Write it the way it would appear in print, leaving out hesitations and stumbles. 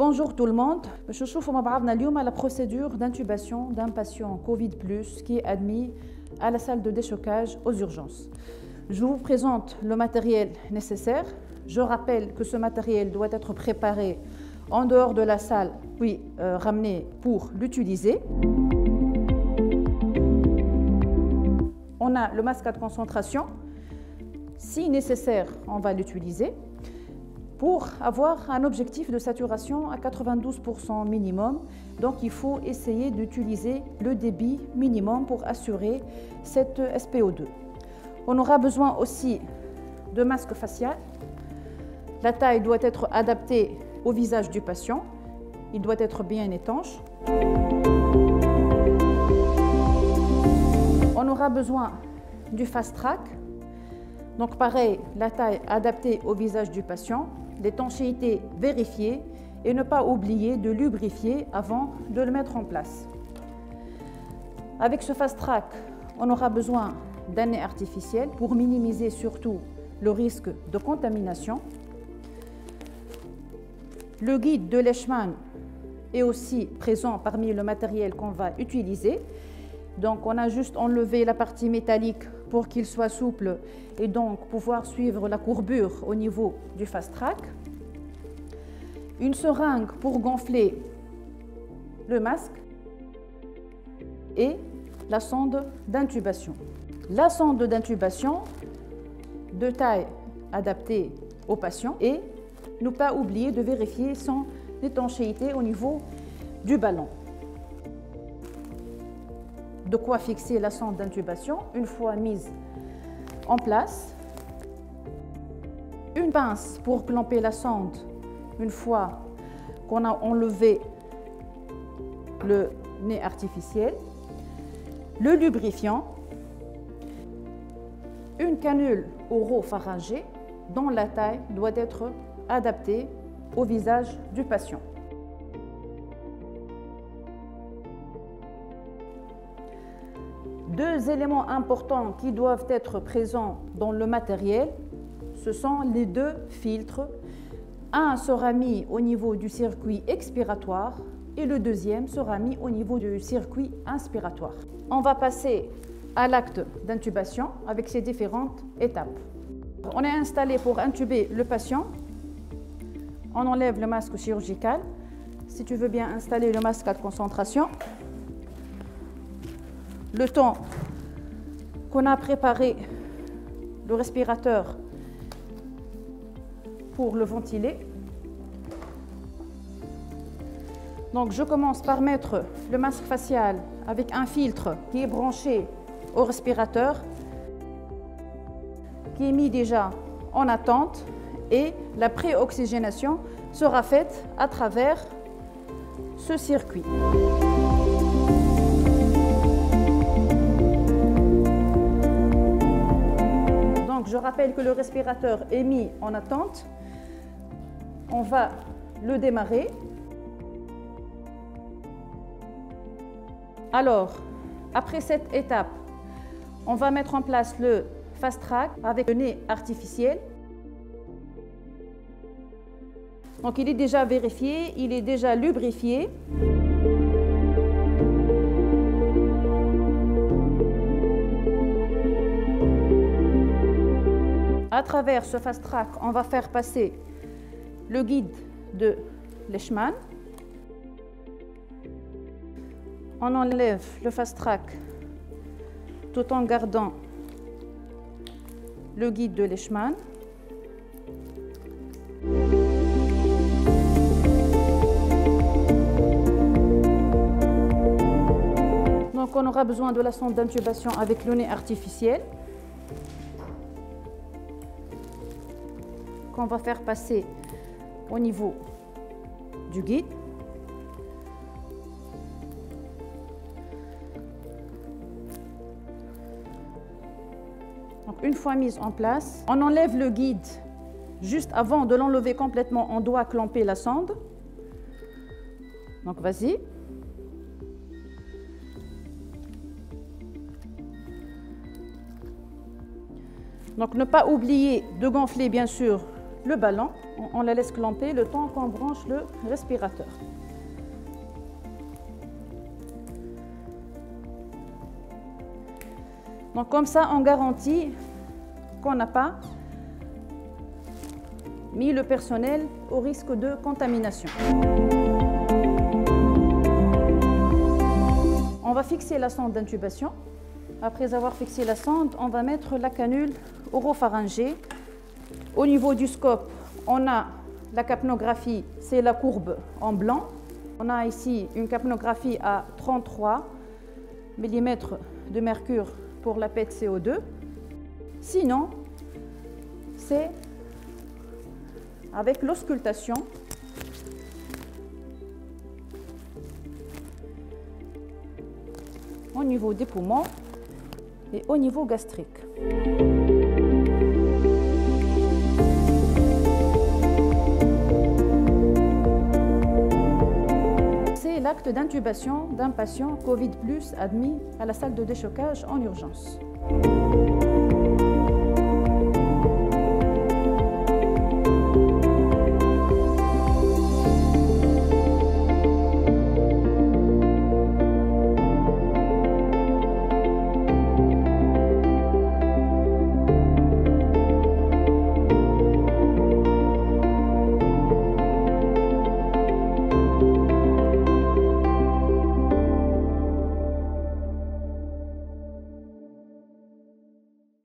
Bonjour tout le monde. Je suis la procédure d'intubation d'un patient Covid+, qui est admis à la salle de déchocage aux urgences. Je vous présente le matériel nécessaire. Je rappelle que ce matériel doit être préparé en dehors de la salle, puis ramené pour l'utiliser. On a le masque à concentration. Si nécessaire, on va l'utiliser pour avoir un objectif de saturation à 92% minimum. Donc il faut essayer d'utiliser le débit minimum pour assurer cette SPO2. On aura besoin aussi de masque facial. La taille doit être adaptée au visage du patient. Il doit être bien étanche. On aura besoin du fast track. Donc pareil, la taille adaptée au visage du patient, l'étanchéité vérifiée et ne pas oublier de lubrifier avant de le mettre en place. Avec ce fast track, on aura besoin d'un nez artificiel pour minimiser surtout le risque de contamination. Le guide de Leishman est aussi présent parmi le matériel qu'on va utiliser. Donc on a juste enlevé la partie métallique pour qu'il soit souple et donc pouvoir suivre la courbure au niveau du fast track. Une seringue pour gonfler le masque et la sonde d'intubation. La sonde d'intubation de taille adaptée au patient et ne pas oublier de vérifier son étanchéité au niveau du ballon. De quoi fixer la sonde d'intubation une fois mise en place. Une pince pour clamper la sonde une fois qu'on a enlevé le nez artificiel. Le lubrifiant. Une canule oropharyngée dont la taille doit être adaptée au visage du patient. Deux éléments importants qui doivent être présents dans le matériel, ce sont les deux filtres. Un sera mis au niveau du circuit expiratoire et le deuxième sera mis au niveau du circuit inspiratoire. On va passer à l'acte d'intubation avec ses différentes étapes. On est installé pour intuber le patient. On enlève le masque chirurgical. Si tu veux bien installer le masque à concentration. Le temps qu'on a préparé le respirateur pour le ventiler. Donc je commence par mettre le masque facial avec un filtre qui est branché au respirateur, qui est mis déjà en attente et la préoxygénation sera faite à travers ce circuit. Je rappelle que le respirateur est mis en attente. On va le démarrer. Alors, après cette étape, on va mettre en place le fast track avec le nez artificiel. Donc, il est déjà vérifié, il est déjà lubrifié. À travers ce fast track, on va faire passer le guide de Leishman. On enlève le fast track tout en gardant le guide de Leishman. Donc on aura besoin de la sonde d'intubation avec le nez artificiel, qu'on va faire passer au niveau du guide. Donc, une fois mise en place, on enlève le guide. Juste avant de l'enlever complètement, on doit clamper la sonde. Donc vas-y. Donc ne pas oublier de gonfler bien sûr le ballon, on la laisse clamper le temps qu'on branche le respirateur. Donc comme ça, on garantit qu'on n'a pas mis le personnel au risque de contamination. On va fixer la sonde d'intubation. Après avoir fixé la sonde, on va mettre la canule oropharyngée. Au niveau du scope, on a la capnographie, c'est la courbe en blanc. On a ici une capnographie à 33 mm de mercure pour la PET CO2. Sinon, c'est avec l'auscultation au niveau des poumons et au niveau gastrique. C'est l'acte d'intubation d'un patient Covid+ admis à la salle de déchocage en urgence.